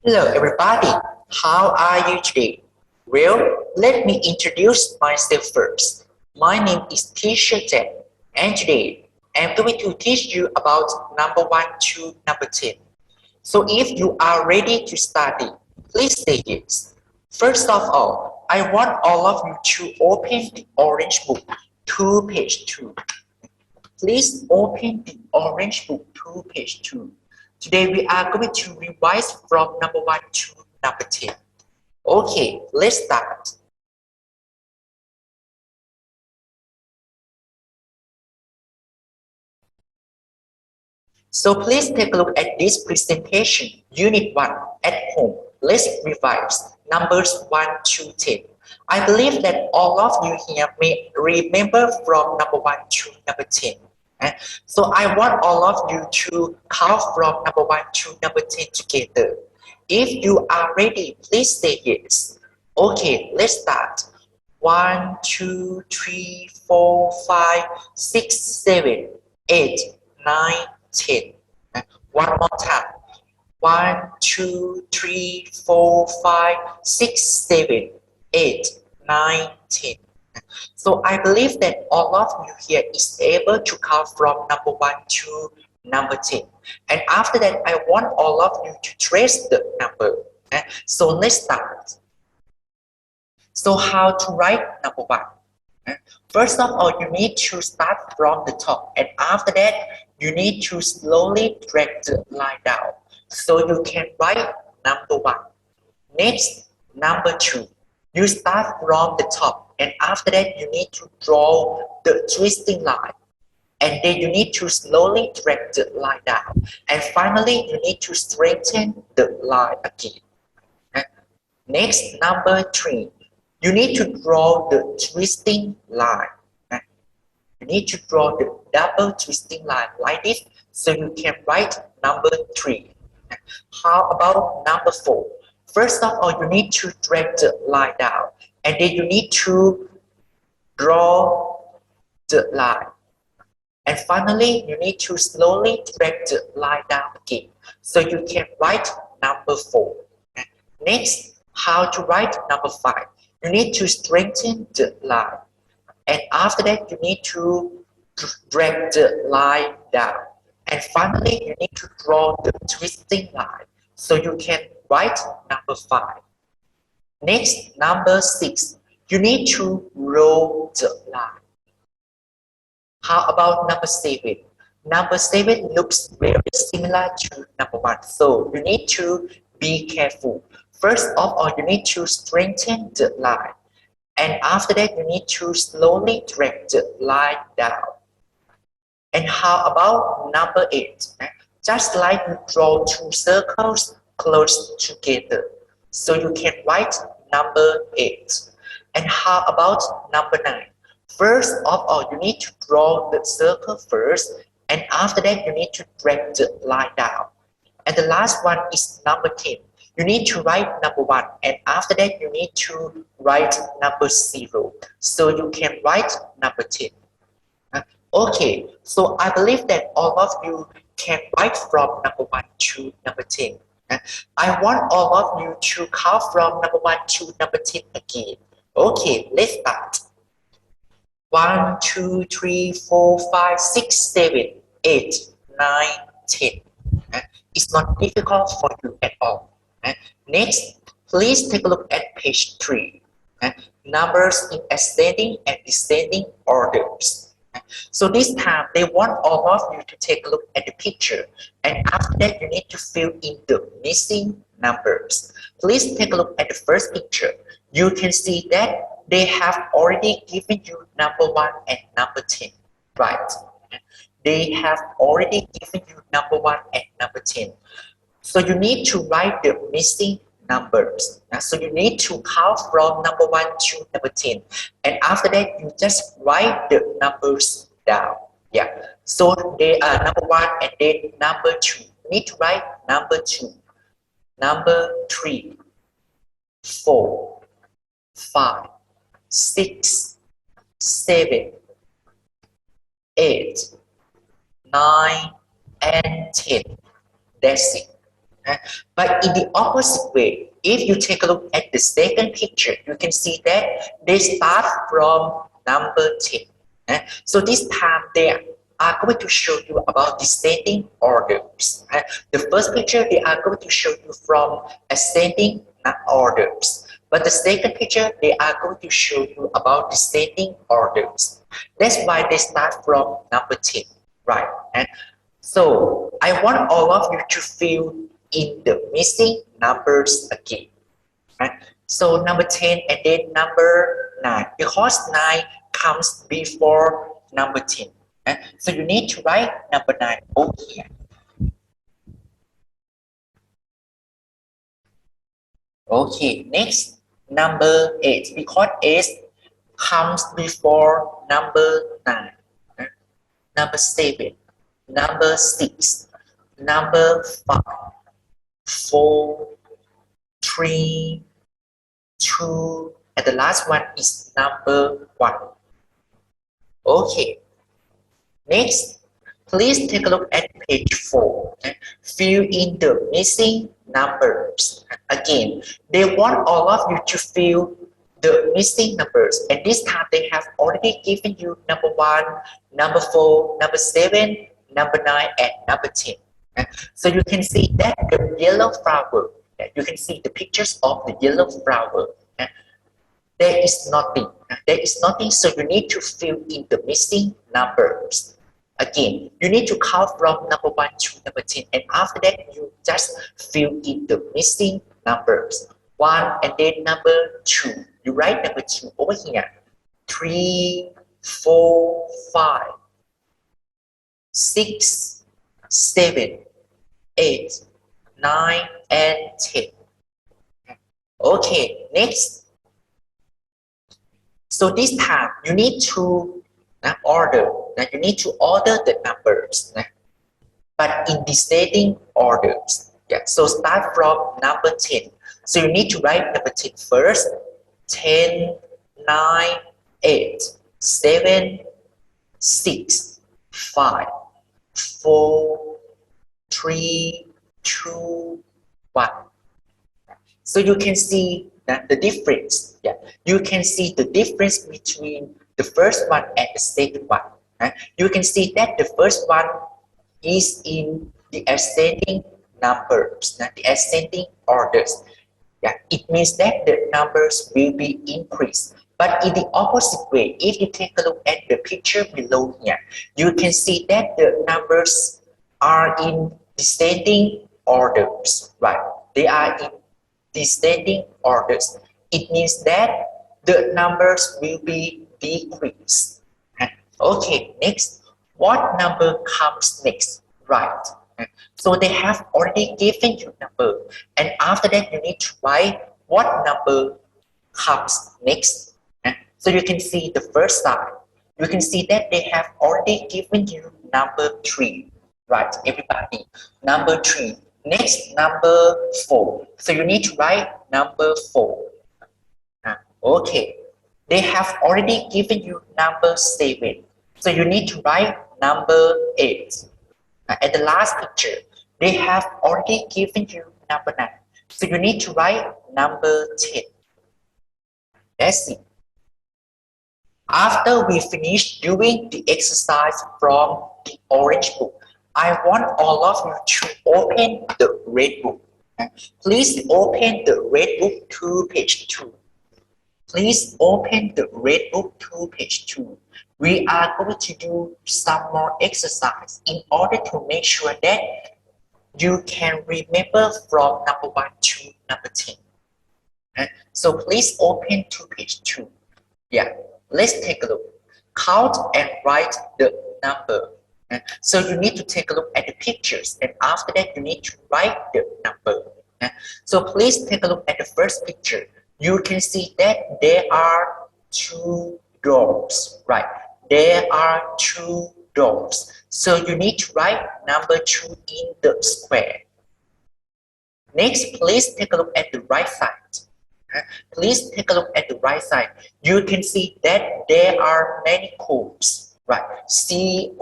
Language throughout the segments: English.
Hello everybody, how are you today? Well, let me introduce myself first. My name is Teacher Jen, and today I'm going to teach you about number 1 to number 10. So if you are ready to study, please say yes. First of all, I want all of you to open the orange book to page 2. Please open the orange book to page 2. Today we are going to revise from number 1 to number 10. Okay, let's start. So please take a look at this presentation, Unit 1, at home. Let's revise numbers 1 to 10. I believe that all of you here may remember from number 1 to number 10. So I want all of you to count from number 1 to number 10 together. If you are ready, please say yes. Okay, let's start. 1, 2, 3, 4, 5, 6, 7, 8, 9, 10. One more time. 1, 2, 3, 4, 5, 6, 7, 8, 9, 10. So I believe that all of you here is able to count from number 1 to number 10. And after that, I want all of you to trace the number. So let's start. So how to write number 1? First of all, you need to start from the top. And after that, you need to slowly drag the line down. So you can write number 1. Next, number 2. You start from the top, and after that you need to draw the twisting line, and then you need to slowly drag the line down, and finally you need to straighten the line again. Next, number 3. You need to draw the twisting line. You need to draw the double twisting line like this, so you can write number 3. How about number 4? First of all, you need to drag the line down, and then you need to draw the line. And finally, you need to slowly drag the line down again, so you can write number 4. Next, how to write number 5? You need to straighten the line, and after that, you need to drag the line down. And finally, you need to draw the twisting line, so you can write number 5. Next, number 6. You need to roll the line. How about number 7? Number 7 looks very similar to number 1, so you need to be careful. First of all, you need to straighten the line, and after that, you need to slowly drag the line down. And how about number 8? Just like you draw 2 circles close together, so you can write number 8. And how about number 9? First of all, you need to draw the circle first, and after that, you need to drag the line down. And the last one is number 10. You need to write number 1, and after that, you need to write number 0. So you can write number 10. Okay, so I believe that all of you can write from number 1 to number 10. I want all of you to count from number 1 to number 10 again. Okay, let's start. 1, 2, 3, 4, 5, 6, 7, 8, 9, 10. It's not difficult for you at all. Next, please take a look at page 3. Numbers in ascending and descending orders. So this time, they want all of you to take a look at the picture, and after that, you need to fill in the missing numbers. Please take a look at the first picture. You can see that they have already given you number 1 and number 10, right? They have already given you number 1 and number 10. So you need to write the missing numbers. So you need to count from number 1 to number 10. And after that, you just write the numbers down. Yeah. So they are number 1 and then number 2. You need to write number 2, number 3, 4, 5, 6, 7, 8, 9, and 10. That's it. But in the opposite way, if you take a look at the second picture, you can see that they start from number 10. So this time they are going to show you about descending orders. The first picture, they are going to show you from ascending orders. But the second picture, they are going to show you about descending orders. That's why they start from number 10, right? And so I want all of you to fill in the missing numbers again. Right? So number 10 and then number 9, because 9 comes before number 10. Right? So you need to write number 9 over here. Okay, next number 8, because 8 comes before number 9. Right? Number 7, number 6, number 5, 4, 3, 2, and the last one is number 1. Okay, next, please take a look at page 4. Fill in the missing numbers. Again, they want all of you to fill the missing numbers, and this time they have already given you number 1, number 4, number 7, number 9, and number 10. So you can see that the yellow flower, you can see the pictures of the yellow flower. There is nothing. There is nothing, so you need to fill in the missing numbers. Again, you need to count from number 1 to number 10, and after that, you just fill in the missing numbers. 1 and then number 2. You write number 2 over here. 3, 4, 5, 6, 7, 8, 9, and 10. Okay, next. So this time you need to order. You need to order the numbers, but in descending orders. So start from number 10. So you need to write number 10 first. 10, 9, 8, 7, 6, 5, 4, 3, 2, 1. So you can see that the difference. You can see the difference between the first one and the second one. You can see that the first one is in the ascending numbers, the ascending orders. It means that the numbers will be increased. But in the opposite way, if you take a look at the picture below here, you can see that the numbers are in descending orders, right? They are in descending orders. It means that the numbers will be decreased. Okay, next, what number comes next? Right. So they have already given you number, and after that you need to write what number comes next. So you can see the first side. You can see that they have already given you number 3. Right, everybody. Number 3. Next, number 4. So you need to write number 4. Okay. They have already given you number 7. So you need to write number 8. At the last picture, they have already given you number 9. So you need to write number 10. That's it. After we finish doing the exercise from the orange book, I want all of you to open the red book. Please open the red book to page 2. Please open the red book to page 2. We are going to do some more exercise in order to make sure that you can remember from number 1 to number 10. So please open to page 2. Let's take a look. Count and write the number. So you need to take a look at the pictures, and after that you need to write the number. So please take a look at the first picture. You can see that there are 2 doors, right? There are 2 doors. So you need to write number 2 in the square. Next, please take a look at the right side. Please take a look at the right side. You can see that there are many codes, right? COMBS,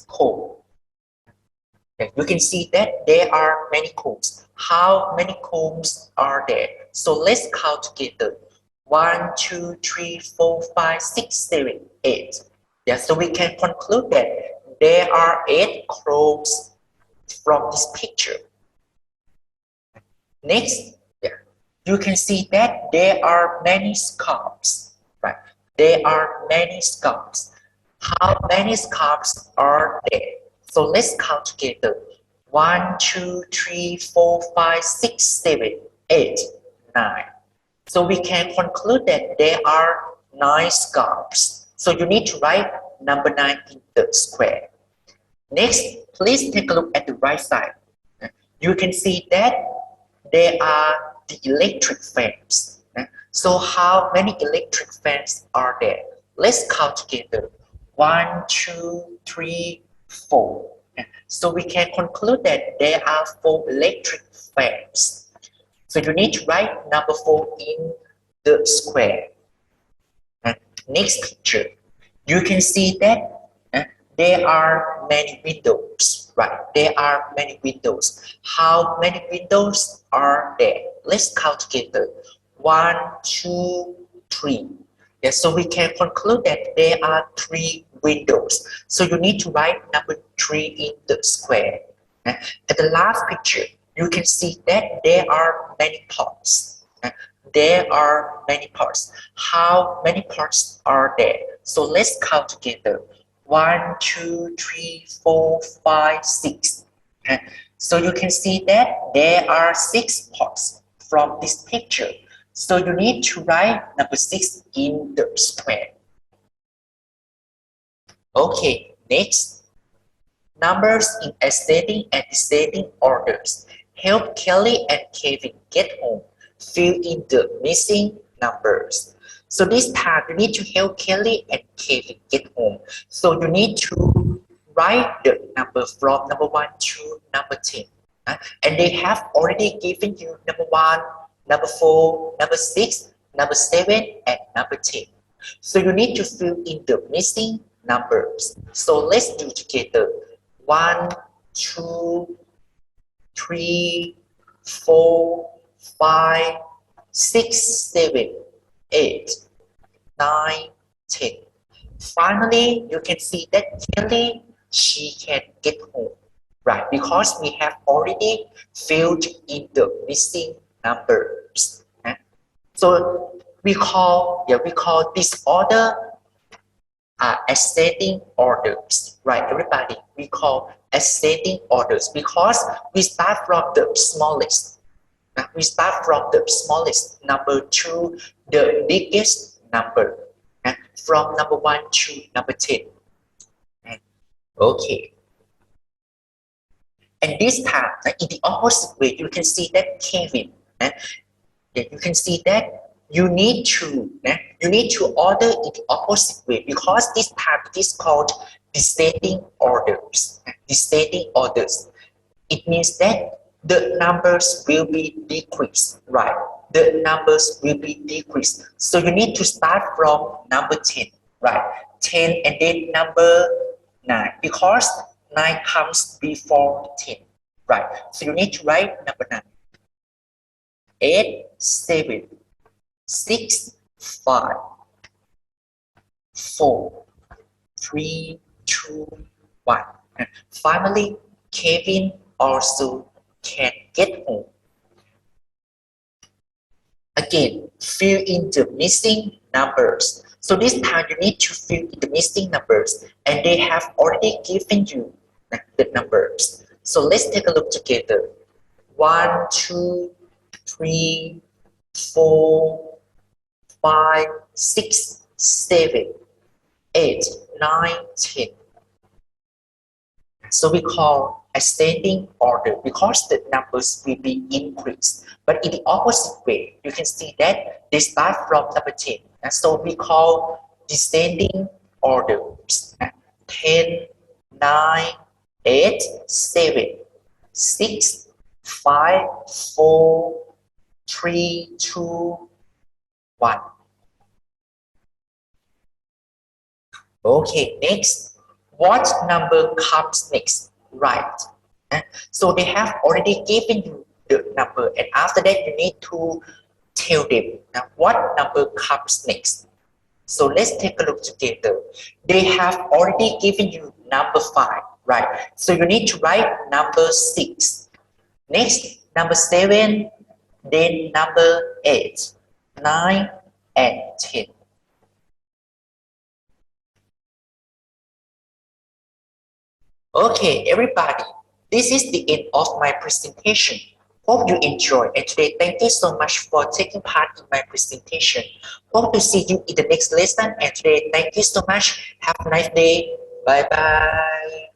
code. You can see that there are many combs. How many combs are there? So let's count together. 1, 2, 3, 4, 5, 6, 7, 8. Yeah, so we can conclude that there are 8 combs from this picture. Next, yeah, you can see that there are many scarps. Right? There are many scarps. How many scarps are there? So let's count together. 1, 2, 3, 4, 5, 6, 7, 8, 9. So we can conclude that there are 9 scarps. So you need to write number 9 in the square. Next, please take a look at the right side. You can see that there are the electric fans. So how many electric fans are there? Let's count together. 1, 2, 3, 4. So we can conclude that there are 4 electric fans. So you need to write number 4 in the square. Next picture, you can see that there are many windows, right? There are many windows. How many windows are there? Let's count together. 1, 2, 3. Yes, so we can conclude that there are 3 windows. So you need to write number 3 in the square. At the last picture, you can see that there are many pots. There are many parts. How many parts are there? So let's count together. 1, 2, 3, 4, 5, 6. So you can see that there are 6 parts from this picture. So you need to write number 6 in the square. Okay, next. Numbers in ascending and descending orders. Help Kelly and Kevin get home. Fill in the missing numbers. So this time you need to help Kelly and Kevin get home. So you need to write the number from number 1 to number 10. And they have already given you number 1, number 4, number 6, number 7, and number 10. So you need to fill in the missing numbers. So let's do together. 1, 2, 3, 4, 5, 6, 7, 8, 9, 10. Finally, you can see that Kelly, she can get home, right? Because we have already filled in the missing numbers. So we call this order ascending orders, right? Everybody, we call ascending orders because we start from the smallest. We start from the smallest number to the biggest number, from number 1 to number 10. Okay. And this time, in the opposite way, you can see that Kevin, you can see that you need to order in the opposite way because this time it is called descending orders. Descending orders. It means that the numbers will be decreased, right? The numbers will be decreased. So you need to start from number 10, right? 10 and then number 9 because 9 comes before 10, right? So you need to write number 9. 8, 7, 6, 5, 4, 3, 2, 1. And finally, Kevin also can get home. Again, fill in the missing numbers. So this time you need to fill in the missing numbers and they have already given you the numbers. So let's take a look together. 1, 2, 3, 4, 5, 6, 7, 8, 9, 10. So we call ascending order because the numbers will be increased. But in the opposite way, you can see that they start from number 10. And so we call descending orders. 10, 9, 8, 7, 6, 5, 4, 3, 2, 1. Okay, next. What number comes next? Right. So they have already given you the number, and after that you need to tell them what number comes next. So let's take a look together. They have already given you number 5, right? So you need to write number 6. Next, number 7, then number 8, 9, and 10. Okay, everybody, this is the end of my presentation. Hope you enjoy, and today thank you so much for taking part in my presentation. Hope to see you in the next lesson, and today thank you so much. Have a nice day. Bye bye.